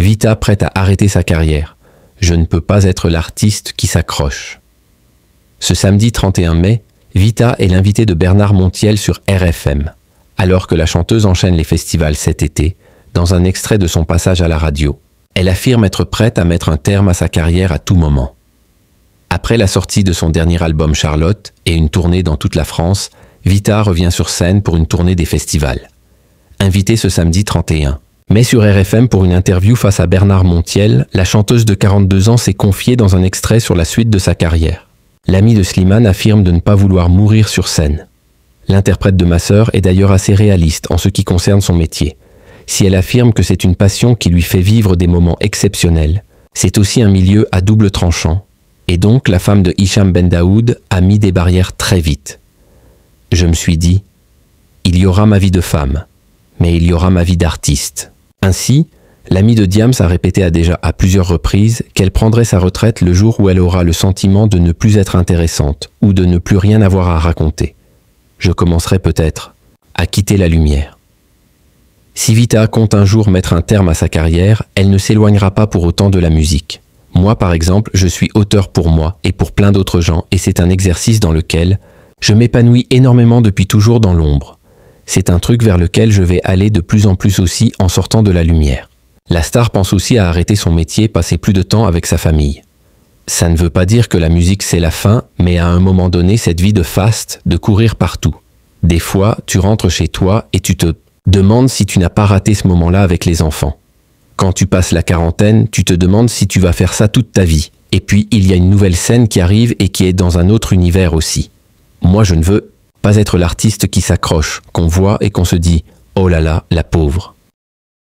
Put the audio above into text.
Vita prête à arrêter sa carrière. Je ne peux pas être l'artiste qui s'accroche. Ce samedi 31 mai, Vita est l'invitée de Bernard Montiel sur RFM, alors que la chanteuse enchaîne les festivals cet été, dans un extrait de son passage à la radio. Elle affirme être prête à mettre un terme à sa carrière à tout moment. Après la sortie de son dernier album Charlotte et une tournée dans toute la France, Vita revient sur scène pour une tournée des festivals. Invitée ce samedi 31. Mais sur RFM pour une interview face à Bernard Montiel, la chanteuse de 42 ans s'est confiée dans un extrait sur la suite de sa carrière. L'amie de Slimane affirme de ne pas vouloir mourir sur scène. L'interprète de Ma Sœur est d'ailleurs assez réaliste en ce qui concerne son métier. Si elle affirme que c'est une passion qui lui fait vivre des moments exceptionnels, c'est aussi un milieu à double tranchant. Et donc la femme de Hicham Ben Daoud a mis des barrières très vite. Je me suis dit, il y aura ma vie de femme, mais il y aura ma vie d'artiste. Ainsi, l'amie de Diams a répété déjà à plusieurs reprises qu'elle prendrait sa retraite le jour où elle aura le sentiment de ne plus être intéressante ou de ne plus rien avoir à raconter. Je commencerai peut-être à quitter la lumière. Si Vita compte un jour mettre un terme à sa carrière, elle ne s'éloignera pas pour autant de la musique. Moi, par exemple, je suis auteur pour moi et pour plein d'autres gens et c'est un exercice dans lequel je m'épanouis énormément depuis toujours dans l'ombre. C'est un truc vers lequel je vais aller de plus en plus aussi en sortant de la lumière. La star pense aussi à arrêter son métier, passer plus de temps avec sa famille. Ça ne veut pas dire que la musique c'est la fin, mais à un moment donné, cette vie de faste, de courir partout. Des fois, tu rentres chez toi et tu te demandes si tu n'as pas raté ce moment-là avec les enfants. Quand tu passes la quarantaine, tu te demandes si tu vas faire ça toute ta vie. Et puis, il y a une nouvelle scène qui arrive et qui est dans un autre univers aussi. Moi, je ne veux pas être l'artiste qui s'accroche, qu'on voit et qu'on se dit « Oh là là, la pauvre ».